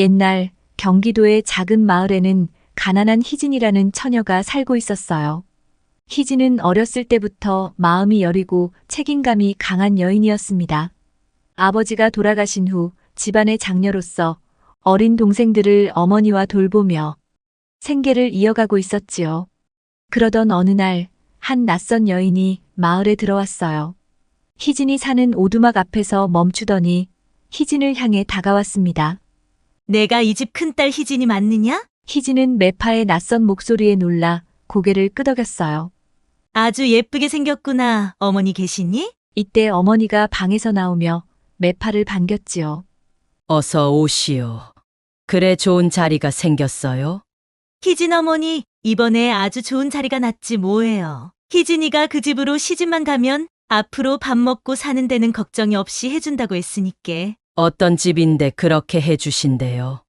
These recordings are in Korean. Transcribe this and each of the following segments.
옛날 경기도의 작은 마을에는 가난한 희진이라는 처녀가 살고 있었어요. 희진은 어렸을 때부터 마음이 여리고 책임감이 강한 여인이었습니다. 아버지가 돌아가신 후 집안의 장녀로서 어린 동생들을 어머니와 돌보며 생계를 이어가고 있었지요. 그러던 어느 날 한 낯선 여인이 마을에 들어왔어요. 희진이 사는 오두막 앞에서 멈추더니 희진을 향해 다가왔습니다. 내가 이 집 큰딸 희진이 맞느냐? 희진은 매파의 낯선 목소리에 놀라 고개를 끄덕였어요. 아주 예쁘게 생겼구나. 어머니 계시니? 이때 어머니가 방에서 나오며 매파를 반겼지요. 어서 오시오. 그래 좋은 자리가 생겼어요? 희진 어머니, 이번에 아주 좋은 자리가 났지 뭐예요. 희진이가 그 집으로 시집만 가면 앞으로 밥 먹고 사는 데는 걱정이 없이 해준다고 했으니께. 어떤 집인데 그렇게 해주신대요?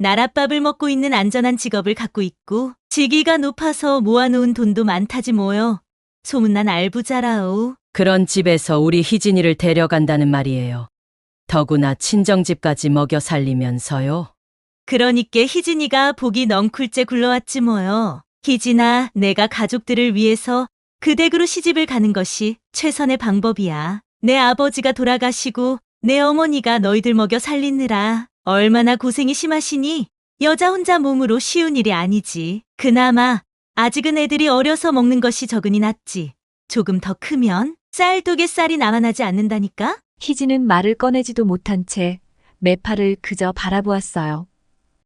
나랏밥을 먹고 있는 안전한 직업을 갖고 있고 직위가 높아서 모아놓은 돈도 많다지 뭐요. 소문난 알부자라오. 그런 집에서 우리 희진이를 데려간다는 말이에요. 더구나 친정집까지 먹여 살리면서요. 그러니께 희진이가 복이 넝쿨째 굴러왔지 뭐요. 희진아, 내가 가족들을 위해서 그 댁으로 시집을 가는 것이 최선의 방법이야. 내 아버지가 돌아가시고 내 어머니가 너희들 먹여 살리느라 얼마나 고생이 심하시니 여자 혼자 몸으로 쉬운 일이 아니지. 그나마 아직은 애들이 어려서 먹는 것이 적으니 낫지. 조금 더 크면 쌀독에 쌀이 남아나지 않는다니까? 희진은 말을 꺼내지도 못한 채 매파를 그저 바라보았어요.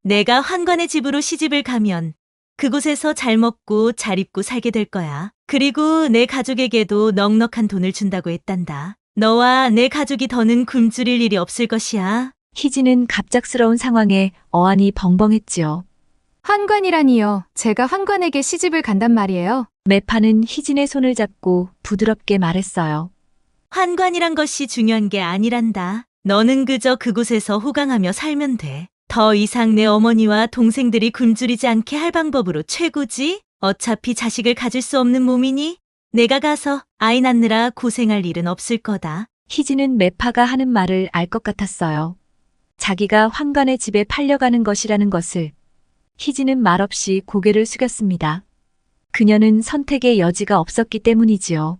내가 환관의 집으로 시집을 가면 그곳에서 잘 먹고 잘 입고 살게 될 거야. 그리고 내 가족에게도 넉넉한 돈을 준다고 했단다. 너와 내 가족이 더는 굶주릴 일이 없을 것이야. 희진은 갑작스러운 상황에 어안이 벙벙했지요. 환관이라니요. 제가 환관에게 시집을 간단 말이에요. 매파는 희진의 손을 잡고 부드럽게 말했어요. 환관이란 것이 중요한 게 아니란다. 너는 그저 그곳에서 호강하며 살면 돼. 더 이상 내 어머니와 동생들이 굶주리지 않게 할 방법으로 최고지. 어차피 자식을 가질 수 없는 몸이니 내가 가서 아이 낳느라 고생할 일은 없을 거다. 희진은 매파가 하는 말을 알 것 같았어요. 자기가 환관의 집에 팔려가는 것이라는 것을. 희진은 말없이 고개를 숙였습니다. 그녀는 선택의 여지가 없었기 때문이지요.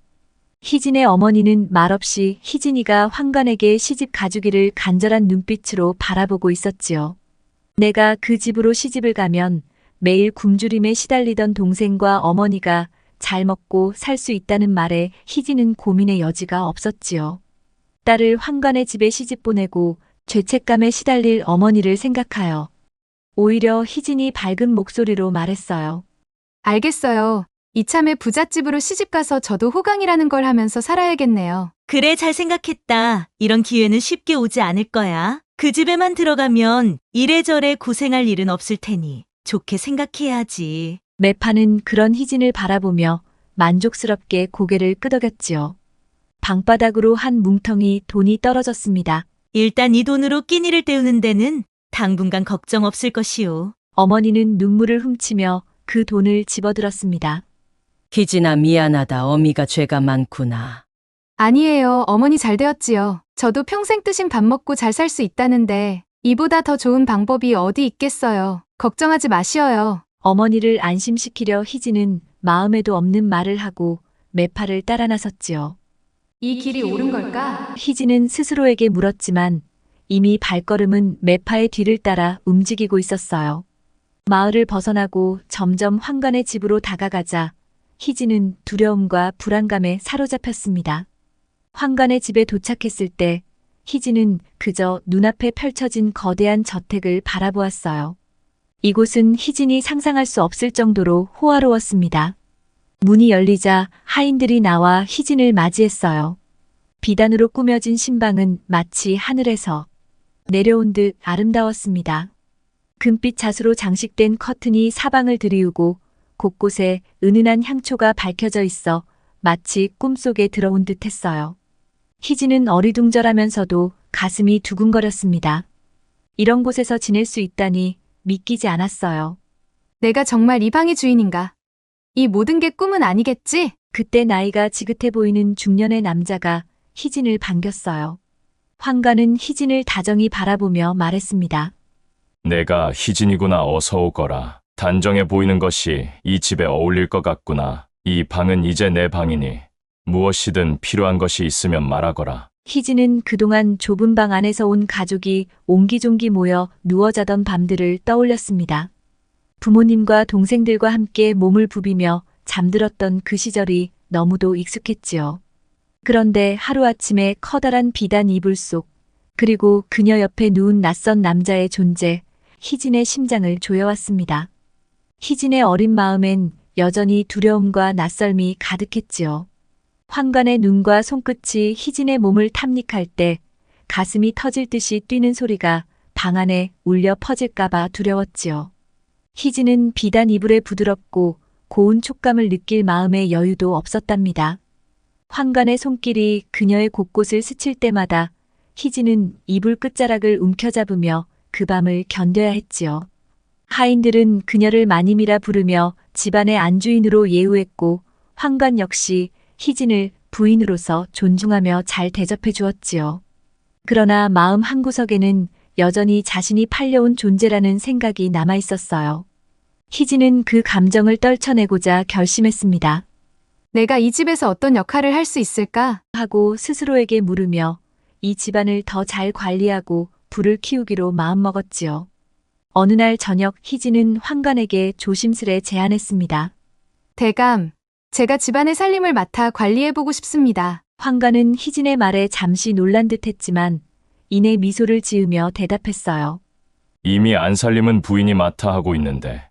희진의 어머니는 말없이 희진이가 환관에게 시집 가주기를 간절한 눈빛으로 바라보고 있었지요. 내가 그 집으로 시집을 가면 매일 굶주림에 시달리던 동생과 어머니가 잘 먹고 살 수 있다는 말에 희진은 고민의 여지가 없었지요. 딸을 환관의 집에 시집 보내고 죄책감에 시달릴 어머니를 생각하여 오히려 희진이 밝은 목소리로 말했어요. 알겠어요. 이참에 부잣집으로 시집가서 저도 호강이라는 걸 하면서 살아야겠네요. 그래, 잘 생각했다. 이런 기회는 쉽게 오지 않을 거야. 그 집에만 들어가면 이래저래 고생할 일은 없을 테니 좋게 생각해야지. 매파는 그런 희진을 바라보며 만족스럽게 고개를 끄덕였지요. 방바닥으로 한 뭉텅이 돈이 떨어졌습니다. 일단 이 돈으로 끼니를 때우는 데는 당분간 걱정 없을 것이오. 어머니는 눈물을 훔치며 그 돈을 집어들었습니다. 희진아 미안하다. 어미가 죄가 많구나. 아니에요. 어머니 잘 되었지요. 저도 평생 뜨신 밥 먹고 잘 살 수 있다는데 이보다 더 좋은 방법이 어디 있겠어요. 걱정하지 마시어요. 어머니를 안심시키려 희진은 마음에도 없는 말을 하고 매파를 따라 나섰지요. 이 길이 옳은 걸까? 희진은 스스로에게 물었지만 이미 발걸음은 매파의 뒤를 따라 움직이고 있었어요. 마을을 벗어나고 점점 환관의 집으로 다가가자 희진은 두려움과 불안감에 사로잡혔습니다. 환관의 집에 도착했을 때 희진은 그저 눈앞에 펼쳐진 거대한 저택을 바라보았어요. 이곳은 희진이 상상할 수 없을 정도로 호화로웠습니다. 문이 열리자 하인들이 나와 희진을 맞이했어요. 비단으로 꾸며진 신방은 마치 하늘에서 내려온 듯 아름다웠습니다. 금빛 자수로 장식된 커튼이 사방을 드리우고 곳곳에 은은한 향초가 밝혀져 있어 마치 꿈속에 들어온 듯 했어요. 희진은 어리둥절하면서도 가슴이 두근거렸습니다. 이런 곳에서 지낼 수 있다니 믿기지 않았어요. 내가 정말 이 방의 주인인가? 이 모든 게 꿈은 아니겠지? 그때 나이가 지긋해 보이는 중년의 남자가 희진을 반겼어요. 환관은 희진을 다정히 바라보며 말했습니다. 내가 희진이구나. 어서 오거라. 단정해 보이는 것이 이 집에 어울릴 것 같구나. 이 방은 이제 내 방이니 무엇이든 필요한 것이 있으면 말하거라. 희진은 그동안 좁은 방 안에서 온 가족이 옹기종기 모여 누워 자던 밤들을 떠올렸습니다. 부모님과 동생들과 함께 몸을 부비며 잠들었던 그 시절이 너무도 익숙했지요. 그런데 하루아침에 커다란 비단 이불 속, 그리고 그녀 옆에 누운 낯선 남자의 존재, 희진의 심장을 조여왔습니다. 희진의 어린 마음엔 여전히 두려움과 낯설미 가득했지요. 황관의 눈과 손끝이 희진의 몸을 탐닉할 때 가슴이 터질 듯이 뛰는 소리가 방 안에 울려 퍼질까봐 두려웠지요. 희진은 비단 이불의 부드럽고 고운 촉감을 느낄 마음의 여유도 없었답니다. 황관의 손길이 그녀의 곳곳을 스칠 때마다 희진은 이불 끝자락을 움켜잡으며 그 밤을 견뎌야 했지요. 하인들은 그녀를 마님이라 부르며 집안의 안주인으로 예우했고 황관 역시 희진을 부인으로서 존중하며 잘 대접해 주었지요. 그러나 마음 한구석에는 여전히 자신이 팔려온 존재라는 생각이 남아 있었어요. 희진은 그 감정을 떨쳐내고자 결심했습니다. 내가 이 집에서 어떤 역할을 할 수 있을까? 하고 스스로에게 물으며 이 집안을 더 잘 관리하고 부를 키우기로 마음먹었지요. 어느 날 저녁 희진은 황관에게 조심스레 제안했습니다. 대감, 제가 집안의 살림을 맡아 관리해보고 싶습니다. 황관은 희진의 말에 잠시 놀란 듯 했지만 이내 미소를 지으며 대답했어요. 이미 안살림은 부인이 맡아 하고 있는데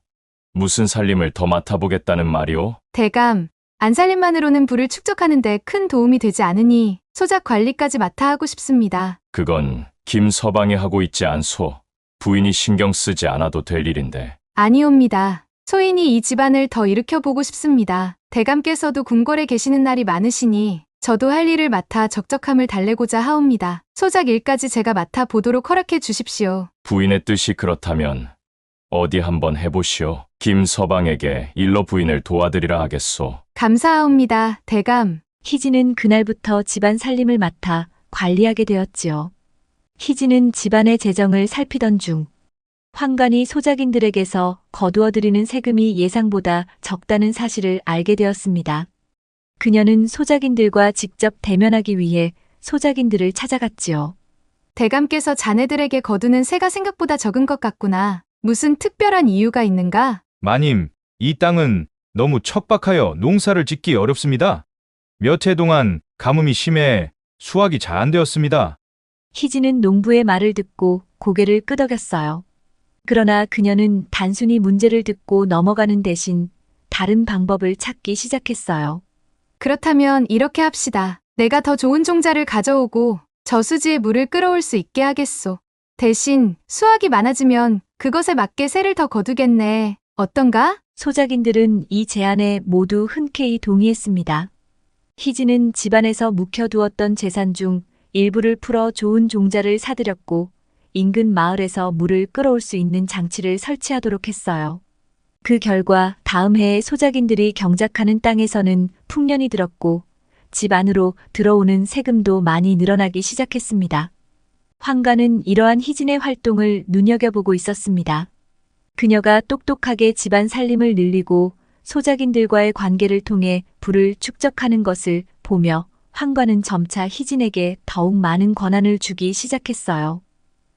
무슨 살림을 더 맡아보겠다는 말이오? 대감, 안살림만으로는 부를 축적하는데 큰 도움이 되지 않으니 소작 관리까지 맡아 하고 싶습니다. 그건 김서방이 하고 있지 않소. 부인이 신경 쓰지 않아도 될 일인데. 아니옵니다. 소인이 이 집안을 더 일으켜보고 싶습니다. 대감께서도 궁궐에 계시는 날이 많으시니 저도 할 일을 맡아 적적함을 달래고자 하옵니다. 소작 일까지 제가 맡아 보도록 허락해 주십시오. 부인의 뜻이 그렇다면 어디 한번 해보시오. 김서방에게 일러 부인을 도와드리라 하겠소. 감사하옵니다, 대감. 희진은 그날부터 집안 살림을 맡아 관리하게 되었지요. 희진은 집안의 재정을 살피던 중 황관이 소작인들에게서 거두어들이는 세금이 예상보다 적다는 사실을 알게 되었습니다. 그녀는 소작인들과 직접 대면하기 위해 소작인들을 찾아갔지요. 대감께서 자네들에게 거두는 세가 생각보다 적은 것 같구나. 무슨 특별한 이유가 있는가? 마님, 이 땅은 너무 척박하여 농사를 짓기 어렵습니다. 몇 해 동안 가뭄이 심해 수확이 잘 안 되었습니다. 희진은 농부의 말을 듣고 고개를 끄덕였어요. 그러나 그녀는 단순히 문제를 듣고 넘어가는 대신 다른 방법을 찾기 시작했어요. 그렇다면 이렇게 합시다. 내가 더 좋은 종자를 가져오고 저수지에 물을 끌어올 수 있게 하겠소. 대신 수확이 많아지면 그것에 맞게 세를 더 거두겠네. 어떤가? 소작인들은 이 제안에 모두 흔쾌히 동의했습니다. 희진은 집안에서 묵혀두었던 재산 중 일부를 풀어 좋은 종자를 사들였고 인근 마을에서 물을 끌어올 수 있는 장치를 설치하도록 했어요. 그 결과 다음 해에 소작인들이 경작하는 땅에서는 풍년이 들었고 집 안으로 들어오는 세금도 많이 늘어나기 시작했습니다. 황관은 이러한 희진의 활동을 눈여겨보고 있었습니다. 그녀가 똑똑하게 집안 살림을 늘리고 소작인들과의 관계를 통해 부를 축적하는 것을 보며 황관은 점차 희진에게 더욱 많은 권한을 주기 시작했어요.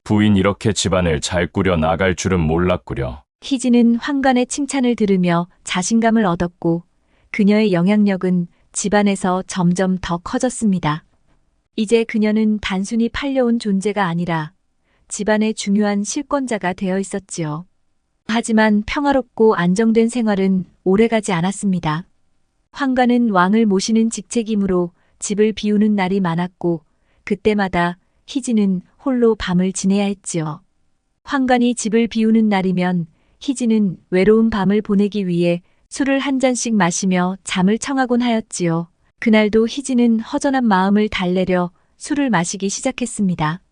부인 이렇게 집안을 잘 꾸려 나갈 줄은 몰랐구려. 희진은 황관의 칭찬을 들으며 자신감을 얻었고 그녀의 영향력은 집안에서 점점 더 커졌습니다. 이제 그녀는 단순히 팔려온 존재가 아니라 집안의 중요한 실권자가 되어 있었지요. 하지만 평화롭고 안정된 생활은 오래가지 않았습니다. 황관은 왕을 모시는 직책이므로 집을 비우는 날이 많았고 그때마다 희진은 홀로 밤을 지내야 했지요. 황관이 집을 비우는 날이면 희진은 외로운 밤을 보내기 위해 술을 한 잔씩 마시며 잠을 청하곤 하였지요. 그날도 희진은 허전한 마음을 달래려 술을 마시기 시작했습니다.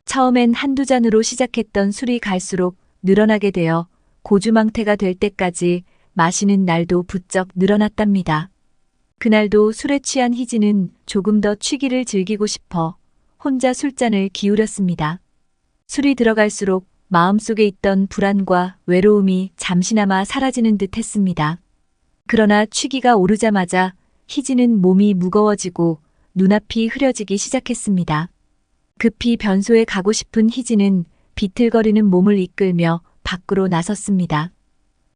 처음엔 한두 잔으로 시작했던 술이 갈수록 늘어나게 되어 고주망태가 될 때까지 마시는 날도 부쩍 늘어났답니다. 그날도 술에 취한 희진은 조금 더 취기를 즐기고 싶어 혼자 술잔을 기울였습니다. 술이 들어갈수록 마음속에 있던 불안과 외로움이 잠시나마 사라지는 듯 했습니다. 그러나 취기가 오르자마자 희진은 몸이 무거워지고 눈앞이 흐려지기 시작했습니다. 급히 변소에 가고 싶은 희진은 비틀거리는 몸을 이끌며 밖으로 나섰습니다.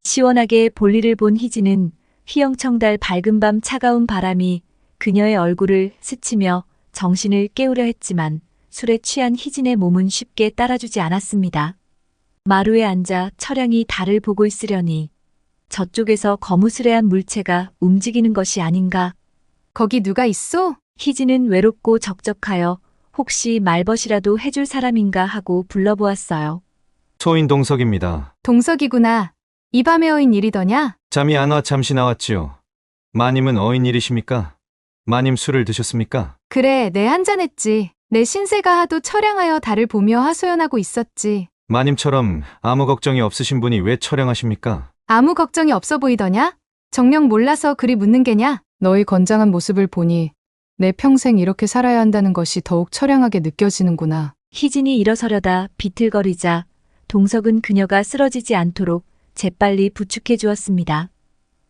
시원하게 볼일을 본 희진은 휘영청달 밝은 밤 차가운 바람이 그녀의 얼굴을 스치며 정신을 깨우려 했지만 술에 취한 희진의 몸은 쉽게 따라주지 않았습니다. 마루에 앉아 처량히 달을 보고 있으려니 저쪽에서 거무스레한 물체가 움직이는 것이 아닌가. 거기 누가 있어? 희진은 외롭고 적적하여 혹시 말벗이라도 해줄 사람인가 하고 불러보았어요. 소인 동석입니다. 동석이구나. 이 밤에 어인 일이더냐? 잠이 안 와 잠시 나왔지요. 마님은 어인 일이십니까? 마님 술을 드셨습니까? 그래, 내 한잔했지. 내 신세가 하도 처량하여 달을 보며 하소연하고 있었지. 마님처럼 아무 걱정이 없으신 분이 왜 처량하십니까? 아무 걱정이 없어 보이더냐? 정녕 몰라서 그리 묻는 게냐? 너의 건장한 모습을 보니 내 평생 이렇게 살아야 한다는 것이 더욱 처량하게 느껴지는구나. 희진이 일어서려다 비틀거리자 동석은 그녀가 쓰러지지 않도록 재빨리 부축해 주었습니다.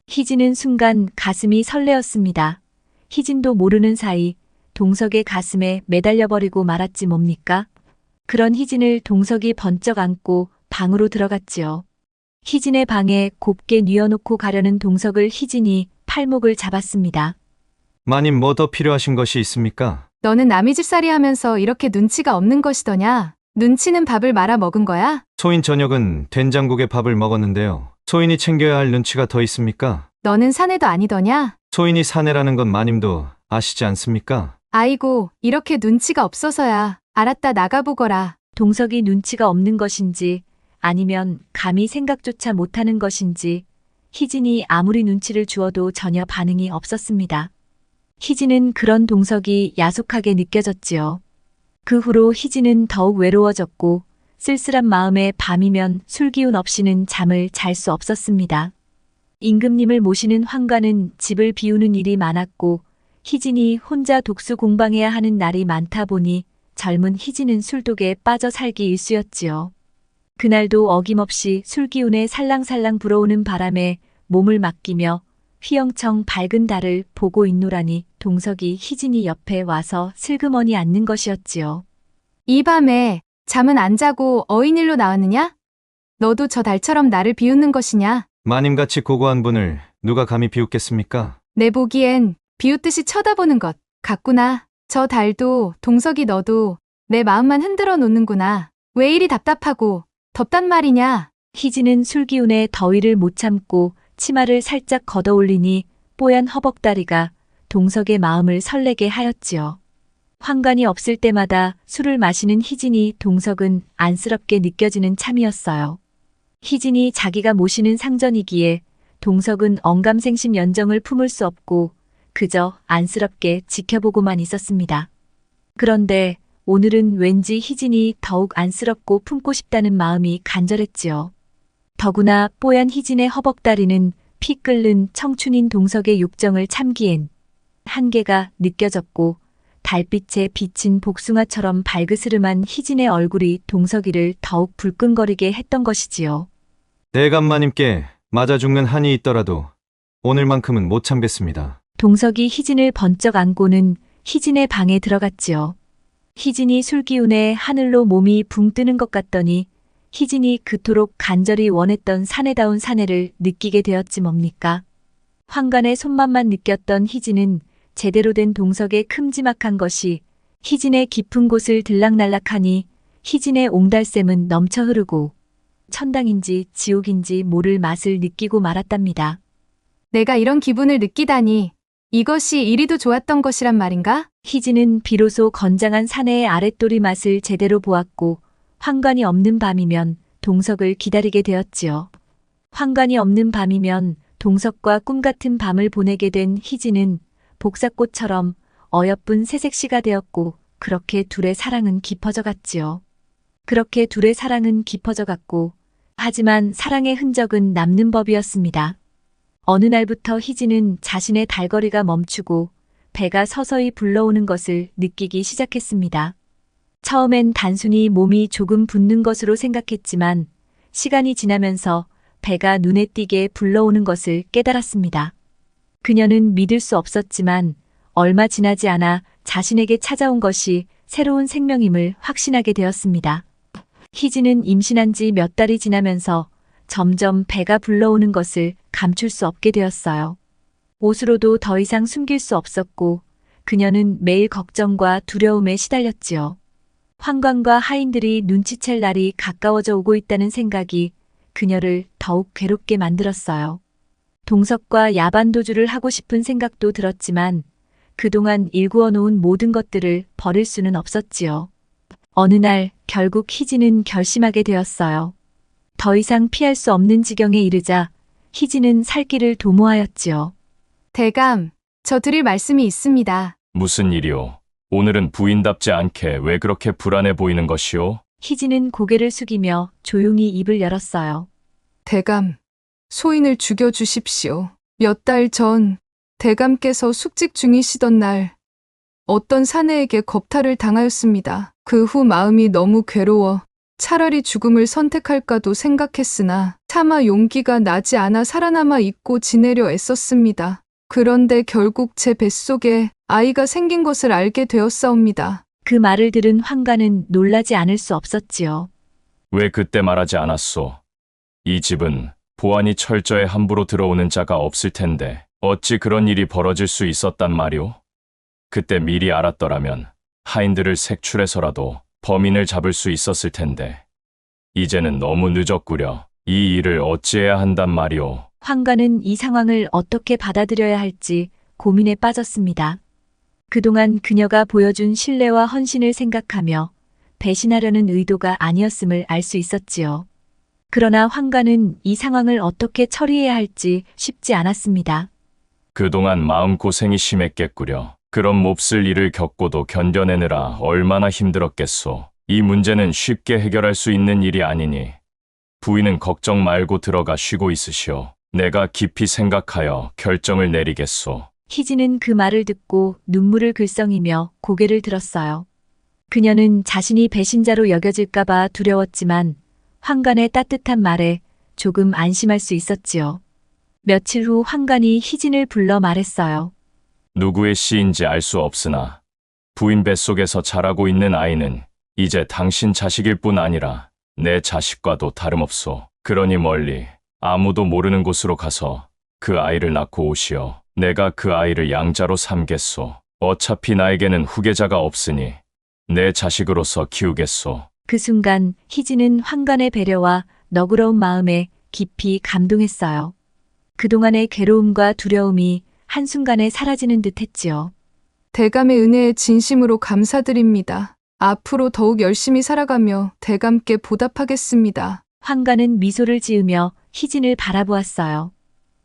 희진은 순간 가슴이 설레었습니다. 희진도 모르는 사이 동석의 가슴에 매달려버리고 말았지 뭡니까? 그런 희진을 동석이 번쩍 안고 방으로 들어갔지요. 희진의 방에 곱게 뉘어놓고 가려는 동석을 희진이 팔목을 잡았습니다. 마님 뭐 더 필요하신 것이 있습니까? 너는 남의 집살이 하면서 이렇게 눈치가 없는 것이더냐? 눈치는 밥을 말아 먹은 거야? 소인 저녁은 된장국에 밥을 먹었는데요. 소인이 챙겨야 할 눈치가 더 있습니까? 너는 사내도 아니더냐? 소인이 사내라는 건 마님도 아시지 않습니까? 아이고, 이렇게 눈치가 없어서야. 알았다, 나가보거라. 동석이 눈치가 없는 것인지 아니면 감히 생각조차 못하는 것인지 희진이 아무리 눈치를 주어도 전혀 반응이 없었습니다. 희진은 그런 동석이 야속하게 느껴졌지요. 그 후로 희진은 더욱 외로워졌고 쓸쓸한 마음에 밤이면 술기운 없이는 잠을 잘 수 없었습니다. 임금님을 모시는 환관은 집을 비우는 일이 많았고 희진이 혼자 독수 공방해야 하는 날이 많다 보니 젊은 희진은 술독에 빠져 살기 일쑤였지요. 그날도 어김없이 술기운에 살랑살랑 불어오는 바람에 몸을 맡기며 휘영청 밝은 달을 보고 있노라니 동석이 희진이 옆에 와서 슬그머니 앉는 것이었지요. 이 밤에 잠은 안 자고 어인일로 나왔느냐? 너도 저 달처럼 나를 비웃는 것이냐? 마님같이 고고한 분을 누가 감히 비웃겠습니까? 내 보기엔 비웃듯이 쳐다보는 것 같구나. 저 달도 동석이 너도 내 마음만 흔들어 놓는구나. 왜 이리 답답하고 덥단 말이냐? 희진은 술기운에 더위를 못 참고 치마를 살짝 걷어올리니 뽀얀 허벅다리가 동석의 마음을 설레게 하였지요. 환관이 없을 때마다 술을 마시는 희진이 동석은 안쓰럽게 느껴지는 참이었어요. 희진이 자기가 모시는 상전이기에 동석은 언감생심 연정을 품을 수 없고 그저 안쓰럽게 지켜보고만 있었습니다. 그런데 오늘은 왠지 희진이 더욱 안쓰럽고 품고 싶다는 마음이 간절했지요. 더구나 뽀얀 희진의 허벅다리는 피 끓는 청춘인 동석의 욕정을 참기엔 한계가 느껴졌고 달빛에 비친 복숭아처럼 발그스름한 희진의 얼굴이 동석이를 더욱 불끈거리게 했던 것이지요. 대감마님께 맞아 죽는 한이 있더라도 오늘만큼은 못 참겠습니다. 동석이 희진을 번쩍 안고는 희진의 방에 들어갔지요. 희진이 술기운에 하늘로 몸이 붕 뜨는 것 같더니 희진이 그토록 간절히 원했던 사내다운 사내를 느끼게 되었지 뭡니까? 환관의 손맛만 느꼈던 희진은 제대로 된 동석의 큼지막한 것이 희진의 깊은 곳을 들락날락하니 희진의 옹달샘은 넘쳐 흐르고 천당인지 지옥인지 모를 맛을 느끼고 말았답니다. 내가 이런 기분을 느끼다니 이것이 이리도 좋았던 것이란 말인가? 희진은 비로소 건장한 사내의 아랫도리 맛을 제대로 보았고 환관이 없는 밤이면 동석을 기다리게 되었지요. 환관이 없는 밤이면 동석과 꿈같은 밤을 보내게 된 희진은 복사꽃처럼 어여쁜 새색시가 되었고 그렇게 둘의 사랑은 깊어져 갔지요. 그렇게 둘의 사랑은 깊어져 갔고 하지만 사랑의 흔적은 남는 법이었습니다. 어느 날부터 희진은 자신의 달거리가 멈추고 배가 서서히 불러오는 것을 느끼기 시작했습니다. 처음엔 단순히 몸이 조금 붓는 것으로 생각했지만 시간이 지나면서 배가 눈에 띄게 불러오는 것을 깨달았습니다. 그녀는 믿을 수 없었지만 얼마 지나지 않아 자신에게 찾아온 것이 새로운 생명임을 확신하게 되었습니다. 희진은 임신한 지 몇 달이 지나면서 점점 배가 불러오는 것을 감출 수 없게 되었어요. 옷으로도 더 이상 숨길 수 없었고 그녀는 매일 걱정과 두려움에 시달렸지요. 환관과 하인들이 눈치챌 날이 가까워져 오고 있다는 생각이 그녀를 더욱 괴롭게 만들었어요. 동석과 야반도주를 하고 싶은 생각도 들었지만 그동안 일구어 놓은 모든 것들을 버릴 수는 없었지요. 어느 날 결국 희진은 결심하게 되었어요. 더 이상 피할 수 없는 지경에 이르자 희진은 살 길을 도모하였지요. 대감, 저 드릴 말씀이 있습니다. 무슨 일이오? 오늘은 부인답지 않게 왜 그렇게 불안해 보이는 것이오? 희진은 고개를 숙이며 조용히 입을 열었어요. 대감, 소인을 죽여주십시오. 몇 달 전 대감께서 숙직 중이시던 날 어떤 사내에게 겁탈을 당하였습니다. 그 후 마음이 너무 괴로워 차라리 죽음을 선택할까도 생각했으나 차마 용기가 나지 않아 살아남아 있고 지내려 애썼습니다. 그런데 결국 제 뱃속에 아이가 생긴 것을 알게 되었사옵니다. 그 말을 들은 환관은 놀라지 않을 수 없었지요. 왜 그때 말하지 않았소? 이 집은 보안이 철저해 함부로 들어오는 자가 없을 텐데 어찌 그런 일이 벌어질 수 있었단 말이오? 그때 미리 알았더라면 하인들을 색출해서라도 범인을 잡을 수 있었을 텐데 이제는 너무 늦었구려. 이 일을 어찌해야 한단 말이오? 환관은 이 상황을 어떻게 받아들여야 할지 고민에 빠졌습니다. 그동안 그녀가 보여준 신뢰와 헌신을 생각하며 배신하려는 의도가 아니었음을 알 수 있었지요. 그러나 환관은 이 상황을 어떻게 처리해야 할지 쉽지 않았습니다. 그동안 마음고생이 심했겠구려. 그런 몹쓸 일을 겪고도 견뎌내느라 얼마나 힘들었겠소. 이 문제는 쉽게 해결할 수 있는 일이 아니니 부인은 걱정 말고 들어가 쉬고 있으시오. 내가 깊이 생각하여 결정을 내리겠소. 희진은 그 말을 듣고 눈물을 글썽이며 고개를 들었어요. 그녀는 자신이 배신자로 여겨질까봐 두려웠지만 환관의 따뜻한 말에 조금 안심할 수 있었지요. 며칠 후 환관이 희진을 불러 말했어요. 누구의 씨인지 알 수 없으나 부인 뱃속에서 자라고 있는 아이는 이제 당신 자식일 뿐 아니라 내 자식과도 다름없소. 그러니 멀리 아무도 모르는 곳으로 가서 그 아이를 낳고 오시오. 내가 그 아이를 양자로 삼겠소. 어차피 나에게는 후계자가 없으니 내 자식으로서 키우겠소. 그 순간 희진은 환관의 배려와 너그러운 마음에 깊이 감동했어요. 그동안의 괴로움과 두려움이 한순간에 사라지는 듯 했지요. 대감의 은혜에 진심으로 감사드립니다. 앞으로 더욱 열심히 살아가며 대감께 보답하겠습니다. 환관은 미소를 지으며 희진을 바라보았어요.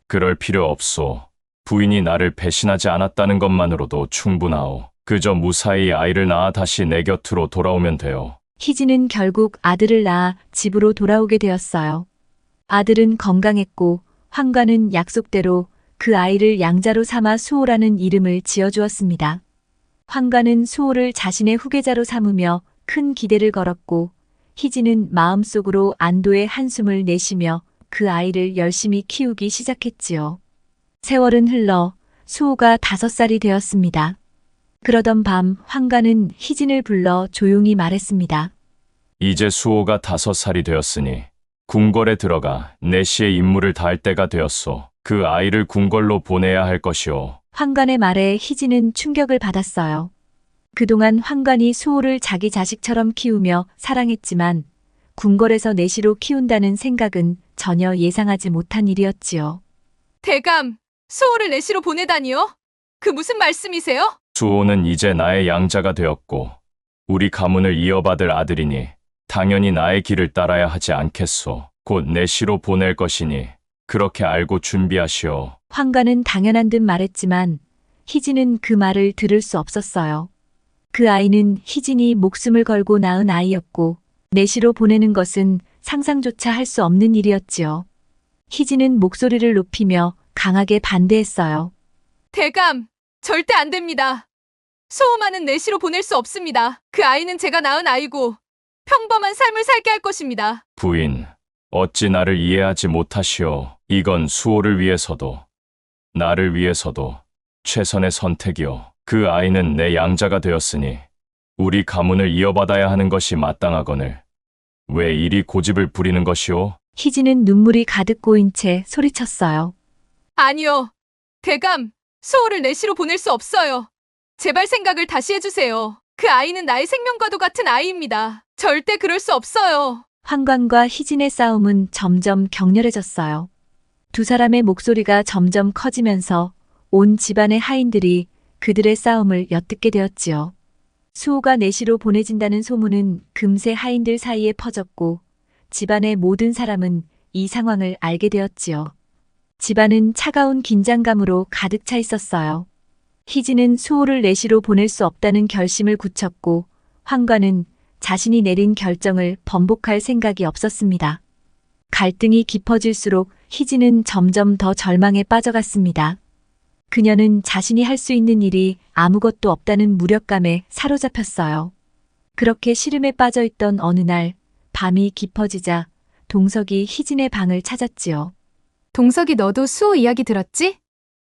그럴 필요 없소. 부인이 나를 배신하지 않았다는 것만으로도 충분하오. 그저 무사히 아이를 낳아 다시 내 곁으로 돌아오면 돼요. 희진은 결국 아들을 낳아 집으로 돌아오게 되었어요. 아들은 건강했고 환관은 약속대로 그 아이를 양자로 삼아 수호라는 이름을 지어주었습니다. 환관은 수호를 자신의 후계자로 삼으며 큰 기대를 걸었고 희진은 마음속으로 안도의 한숨을 내쉬며 그 아이를 열심히 키우기 시작했지요. 세월은 흘러 수호가 5살이 되었습니다. 그러던 밤 환관은 희진을 불러 조용히 말했습니다. 이제 수호가 5살이 되었으니 궁궐에 들어가 내시의 임무를 다할 때가 되었소. 그 아이를 궁궐로 보내야 할 것이오. 환관의 말에 희진은 충격을 받았어요. 그동안 환관이 수호를 자기 자식처럼 키우며 사랑했지만 궁궐에서 내시로 키운다는 생각은 전혀 예상하지 못한 일이었지요. 대감, 수호를 내시로 보내다니요? 그 무슨 말씀이세요? 수호는 이제 나의 양자가 되었고 우리 가문을 이어받을 아들이니 당연히 나의 길을 따라야 하지 않겠소. 곧 내시로 보낼 것이니 그렇게 알고 준비하시오. 환관은 당연한 듯 말했지만 희진은 그 말을 들을 수 없었어요. 그 아이는 희진이 목숨을 걸고 낳은 아이였고 내시로 보내는 것은 상상조차 할 수 없는 일이었지요. 희진은 목소리를 높이며 강하게 반대했어요. 대감, 절대 안 됩니다. 수호만은 내시로 보낼 수 없습니다. 그 아이는 제가 낳은 아이고 평범한 삶을 살게 할 것입니다. 부인, 어찌 나를 이해하지 못하시오. 이건 수호를 위해서도, 나를 위해서도 최선의 선택이오. 그 아이는 내 양자가 되었으니 우리 가문을 이어받아야 하는 것이 마땅하거늘 왜 이리 고집을 부리는 것이오? 희진은 눈물이 가득 고인 채 소리쳤어요. 아니요. 대감, 수호를 내시로 보낼 수 없어요. 제발 생각을 다시 해주세요. 그 아이는 나의 생명과도 같은 아이입니다. 절대 그럴 수 없어요. 환관과 희진의 싸움은 점점 격렬해졌어요. 두 사람의 목소리가 점점 커지면서 온 집안의 하인들이 그들의 싸움을 엿듣게 되었지요. 수호가 내시로 보내진다는 소문은 금세 하인들 사이에 퍼졌고 집안의 모든 사람은 이 상황을 알게 되었지요. 집안은 차가운 긴장감으로 가득 차 있었어요. 희진은 수호를 내시로 보낼 수 없다는 결심을 굳혔고 환관은 자신이 내린 결정을 번복할 생각이 없었습니다. 갈등이 깊어질수록 희진은 점점 더 절망에 빠져갔습니다. 그녀는 자신이 할 수 있는 일이 아무것도 없다는 무력감에 사로잡혔어요. 그렇게 시름에 빠져있던 어느 날 밤이 깊어지자 동석이 희진의 방을 찾았지요. 동석이 너도 수호 이야기 들었지?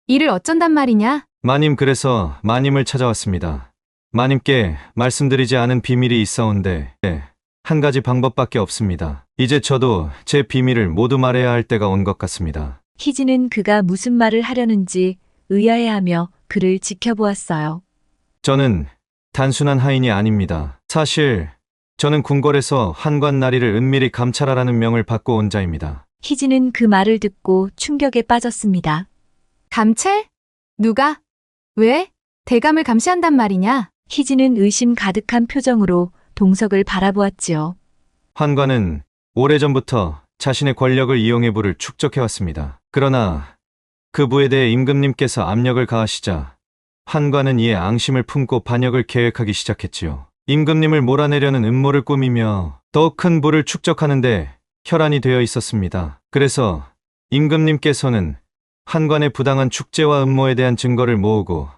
일을 어쩐단 말이냐? 마님, 그래서 마님을 찾아왔습니다. 마님께 말씀드리지 않은 비밀이 있어온데 한 가지 방법밖에 없습니다. 이제 저도 제 비밀을 모두 말해야 할 때가 온 것 같습니다. 희진은 그가 무슨 말을 하려는지 의아해하며 그를 지켜보았어요. 저는 단순한 하인이 아닙니다. 사실 저는 궁궐에서 한관 나리를 은밀히 감찰하라는 명을 받고 온 자입니다. 희진은 그 말을 듣고 충격에 빠졌습니다. 감찰? 누가? 왜? 대감을 감시한단 말이냐? 희진은 의심 가득한 표정으로 동석을 바라보았지요. 환관은 오래전부터 자신의 권력을 이용해 부를 축적해왔습니다. 그러나 그 부에 대해 임금님께서 압력을 가하시자 환관은 이에 앙심을 품고 반역을 계획하기 시작했지요. 임금님을 몰아내려는 음모를 꾸미며 더 큰 부를 축적하는데 혈안이 되어 있었습니다. 그래서 임금님께서는 환관의 부당한 축제와 음모에 대한 증거를 모으고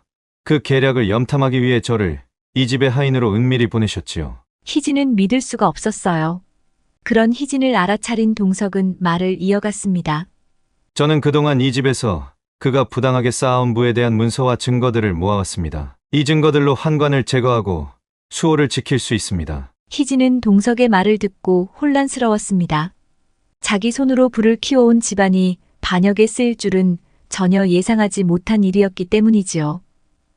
그 계략을 염탐하기 위해 저를 이 집의 하인으로 은밀히 보내셨지요. 희진은 믿을 수가 없었어요. 그런 희진을 알아차린 동석은 말을 이어갔습니다. 저는 그동안 이 집에서 그가 부당하게 쌓아온 부에 대한 문서와 증거들을 모아왔습니다. 이 증거들로 환관을 제거하고 수호를 지킬 수 있습니다. 희진은 동석의 말을 듣고 혼란스러웠습니다. 자기 손으로 불을 키워온 집안이 반역에 쓰일 줄은 전혀 예상하지 못한 일이었기 때문이지요.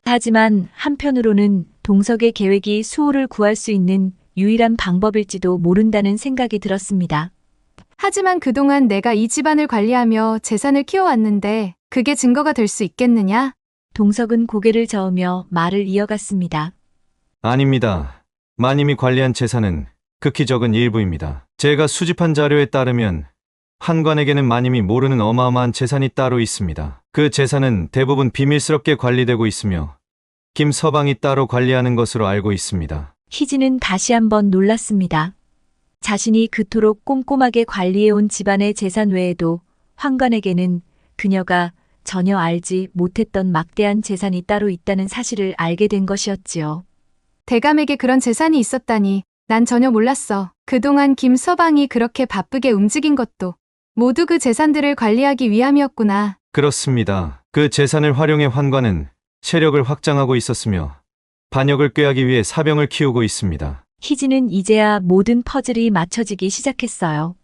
하지만 한편으로는 동석의 계획이 수호를 구할 수 있는 유일한 방법일지도 모른다는 생각이 들었습니다. 하지만 그동안 내가 이 집안을 관리하며 재산을 키워왔는데 그게 증거가 될 수 있겠느냐? 동석은 고개를 저으며 말을 이어갔습니다. 아닙니다. 마님이 관리한 재산은 극히 적은 일부입니다. 제가 수집한 자료에 따르면 환관에게는 마님이 모르는 어마어마한 재산이 따로 있습니다. 그 재산은 대부분 비밀스럽게 관리되고 있으며 김서방이 따로 관리하는 것으로 알고 있습니다. 희진은 다시 한번 놀랐습니다. 자신이 그토록 꼼꼼하게 관리해온 집안의 재산 외에도 환관에게는 그녀가 전혀 알지 못했던 막대한 재산이 따로 있다는 사실을 알게 된 것이었지요. 대감에게 그런 재산이 있었다니 난 전혀 몰랐어. 그동안 김서방이 그렇게 바쁘게 움직인 것도 모두 그 재산들을 관리하기 위함이었구나. 그렇습니다. 그 재산을 활용해 환관은 세력을 확장하고 있었으며 반역을 꾀하기 위해 사병을 키우고 있습니다. 희진은 이제야 모든 퍼즐이 맞춰지기 시작했어요.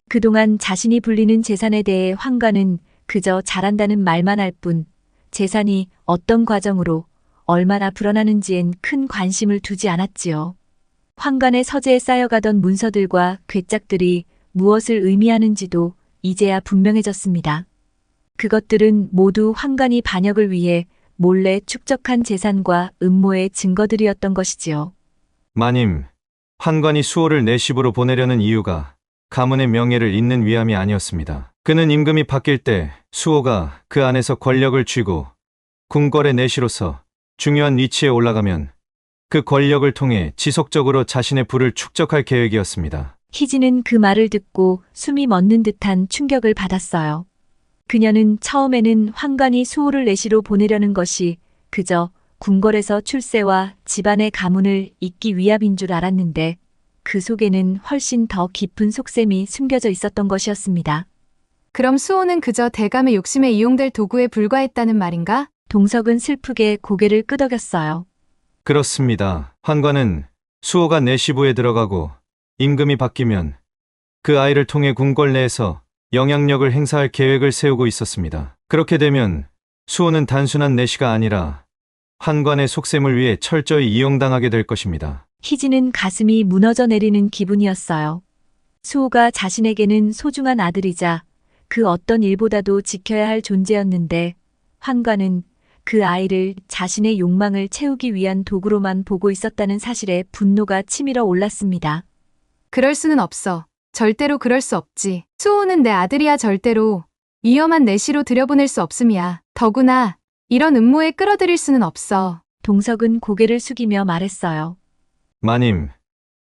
그동안 자신이 불리는 재산에 대해 환관은 그저 잘한다는 말만 할 뿐 재산이 어떤 과정으로 얼마나 불어나는지엔 큰 관심을 두지 않았지요. 환관의 서재에 쌓여가던 문서들과 괴짝들이 무엇을 의미하는지도 이제야 분명해졌습니다. 그것들은 모두 환관이 반역을 위해 몰래 축적한 재산과 음모의 증거들이었던 것이지요. 마님, 환관이 수호를 내 집으로 보내려는 이유가 가문의 명예를 잇는 위함이 아니었습니다. 그는 임금이 바뀔 때 수호가 그 안에서 권력을 쥐고 궁궐의 내시로서 중요한 위치에 올라가면 그 권력을 통해 지속적으로 자신의 부를 축적할 계획이었습니다. 희진은 그 말을 듣고 숨이 멎는 듯한 충격을 받았어요. 그녀는 처음에는 환관이 수호를 내시로 보내려는 것이 그저 궁궐에서 출세와 집안의 가문을 잇기 위함인 줄 알았는데 그 속에는 훨씬 더 깊은 속셈이 숨겨져 있었던 것이었습니다. 그럼 수호는 그저 대감의 욕심에 이용될 도구에 불과했다는 말인가? 동석은 슬프게 고개를 끄덕였어요. 그렇습니다. 환관은 수호가 내시부에 들어가고 임금이 바뀌면 그 아이를 통해 궁궐 내에서 영향력을 행사할 계획을 세우고 있었습니다. 그렇게 되면 수호는 단순한 내시가 아니라 환관의 속셈을 위해 철저히 이용당하게 될 것입니다. 희진은 가슴이 무너져 내리는 기분이었어요. 수호가 자신에게는 소중한 아들이자 그 어떤 일보다도 지켜야 할 존재였는데 환관은 그 아이를 자신의 욕망을 채우기 위한 도구로만 보고 있었다는 사실에 분노가 치밀어 올랐습니다. 그럴 수는 없어. 절대로 그럴 수 없지. 수호는 내 아들이야. 절대로 위험한 내시로 들여보낼 수 없음이야. 더구나 이런 음모에 끌어들일 수는 없어. 동석은 고개를 숙이며 말했어요. 마님,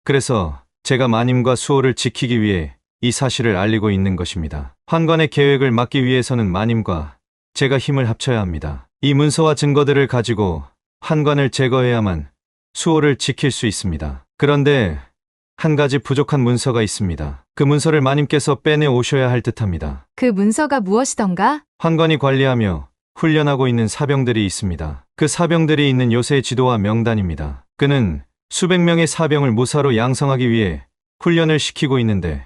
그래서 제가 마님과 수호를 지키기 위해 이 사실을 알리고 있는 것입니다. 환관의 계획을 막기 위해서는 마님과 제가 힘을 합쳐야 합니다. 이 문서와 증거들을 가지고 환관을 제거해야만 수호를 지킬 수 있습니다. 그런데 한 가지 부족한 문서가 있습니다. 그 문서를 마님께서 빼내 오셔야 할 듯합니다. 그 문서가 무엇이던가? 환관이 관리하며 훈련하고 있는 사병들이 있습니다. 그 사병들이 있는 요새의 지도와 명단입니다. 그는 수백 명의 사병을 무사로 양성하기 위해 훈련을 시키고 있는데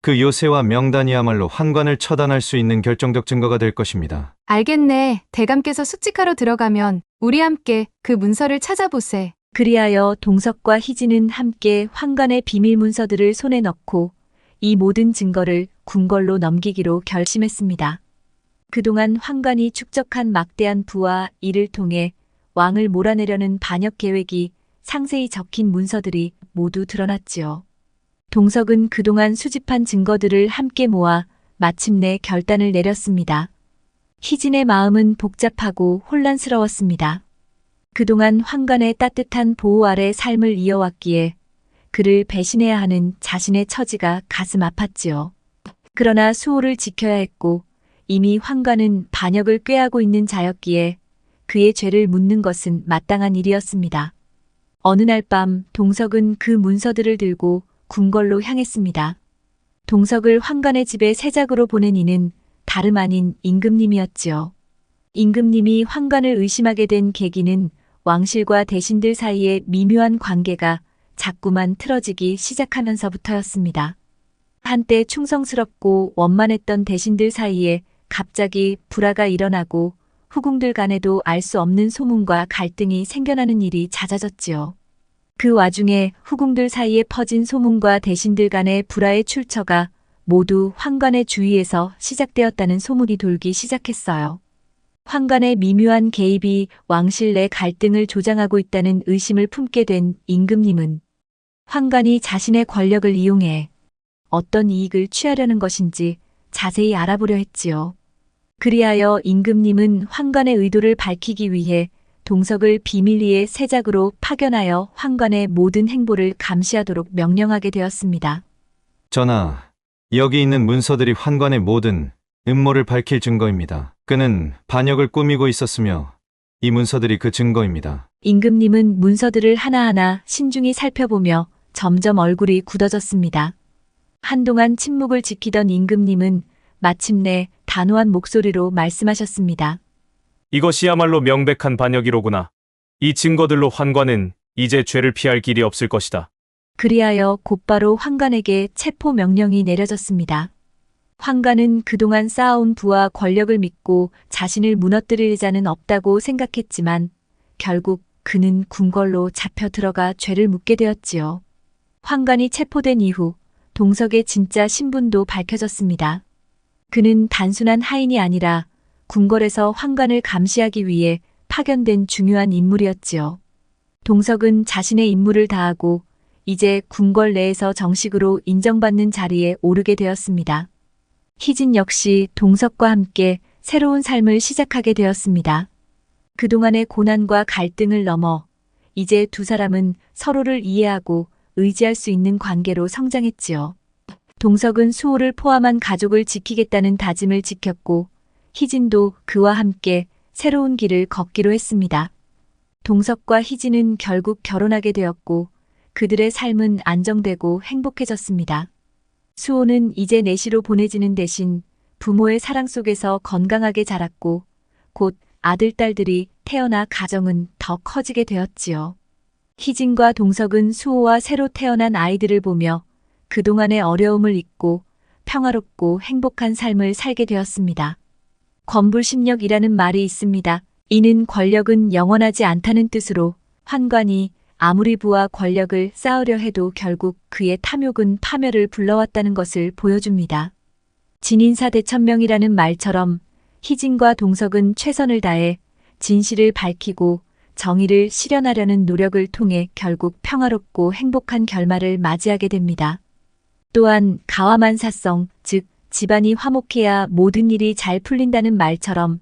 그 요새와 명단이야말로 환관을 처단할 수 있는 결정적 증거가 될 것입니다. 알겠네. 대감께서 숙직하러 들어가면 우리 함께 그 문서를 찾아보세. 그리하여 동석과 희진은 함께 환관의 비밀 문서들을 손에 넣고 이 모든 증거를 궁궐로 넘기기로 결심했습니다. 그동안 환관이 축적한 막대한 부와 이를 통해 왕을 몰아내려는 반역 계획이 상세히 적힌 문서들이 모두 드러났지요. 동석은 그동안 수집한 증거들을 함께 모아 마침내 결단을 내렸습니다. 희진의 마음은 복잡하고 혼란스러웠습니다. 그동안 환관의 따뜻한 보호 아래 삶을 이어왔기에 그를 배신해야 하는 자신의 처지가 가슴 아팠지요. 그러나 수호를 지켜야 했고 이미 환관은 반역을 꾀하고 있는 자였기에 그의 죄를 묻는 것은 마땅한 일이었습니다. 어느 날 밤 동석은 그 문서들을 들고 궁궐로 향했습니다. 동석을 환관의 집에 세작으로 보낸 이는 다름 아닌 임금님이었지요. 임금님이 환관을 의심하게 된 계기는 왕실과 대신들 사이의 미묘한 관계가 자꾸만 틀어지기 시작하면서부터였습니다. 한때 충성스럽고 원만했던 대신들 사이에 갑자기 불화가 일어나고 후궁들 간에도 알 수 없는 소문과 갈등이 생겨나는 일이 잦아졌지요. 그 와중에 후궁들 사이에 퍼진 소문과 대신들 간의 불화의 출처가 모두 환관의 주위에서 시작되었다는 소문이 돌기 시작했어요. 환관의 미묘한 개입이 왕실 내 갈등을 조장하고 있다는 의심을 품게 된 임금님은 환관이 자신의 권력을 이용해 어떤 이익을 취하려는 것인지 자세히 알아보려 했지요. 그리하여 임금님은 환관의 의도를 밝히기 위해 동석을 비밀리에 세작으로 파견하여 환관의 모든 행보를 감시하도록 명령하게 되었습니다. 전하, 여기 있는 문서들이 환관의 모든 음모를 밝힐 증거입니다. 그는 반역을 꾸미고 있었으며 이 문서들이 그 증거입니다. 임금님은 문서들을 하나하나 신중히 살펴보며 점점 얼굴이 굳어졌습니다. 한동안 침묵을 지키던 임금님은 마침내 단호한 목소리로 말씀하셨습니다. 이것이야말로 명백한 반역이로구나. 이 증거들로 환관은 이제 죄를 피할 길이 없을 것이다. 그리하여 곧바로 환관에게 체포 명령이 내려졌습니다. 환관은 그동안 쌓아온 부와 권력을 믿고 자신을 무너뜨릴 자는 없다고 생각했지만 결국 그는 궁궐로 잡혀 들어가 죄를 묻게 되었지요. 환관이 체포된 이후 동석의 진짜 신분도 밝혀졌습니다. 그는 단순한 하인이 아니라 궁궐에서 환관을 감시하기 위해 파견된 중요한 인물이었지요. 동석은 자신의 임무를 다하고 이제 궁궐 내에서 정식으로 인정받는 자리에 오르게 되었습니다. 희진 역시 동석과 함께 새로운 삶을 시작하게 되었습니다. 그동안의 고난과 갈등을 넘어 이제 두 사람은 서로를 이해하고 의지할 수 있는 관계로 성장했지요. 동석은 수호를 포함한 가족을 지키겠다는 다짐을 지켰고 희진도 그와 함께 새로운 길을 걷기로 했습니다. 동석과 희진은 결국 결혼하게 되었고 그들의 삶은 안정되고 행복해졌습니다. 수호는 이제 내시로 보내지는 대신 부모의 사랑 속에서 건강하게 자랐고 곧 아들, 딸들이 태어나 가정은 더 커지게 되었지요. 희진과 동석은 수호와 새로 태어난 아이들을 보며 그동안의 어려움을 잊고 평화롭고 행복한 삶을 살게 되었습니다. 권불심력이라는 말이 있습니다. 이는 권력은 영원하지 않다는 뜻으로 환관이 아무리 부와 권력을 쌓으려 해도 결국 그의 탐욕은 파멸을 불러왔다는 것을 보여줍니다. 진인사대천명이라는 말처럼 희진과 동석은 최선을 다해 진실을 밝히고 정의를 실현하려는 노력을 통해 결국 평화롭고 행복한 결말을 맞이하게 됩니다. 또한 가와만사성, 즉 집안이 화목해야 모든 일이 잘 풀린다는 말처럼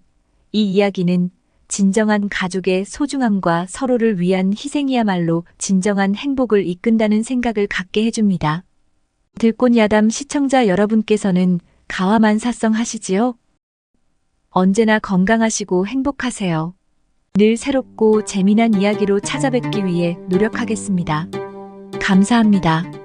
이 이야기는 진정한 가족의 소중함과 서로를 위한 희생이야말로 진정한 행복을 이끈다는 생각을 갖게 해줍니다. 들꽃야담 시청자 여러분께서는 가와만사성 하시지요? 언제나 건강하시고 행복하세요. 늘 새롭고 재미난 이야기로 찾아뵙기 위해 노력하겠습니다. 감사합니다.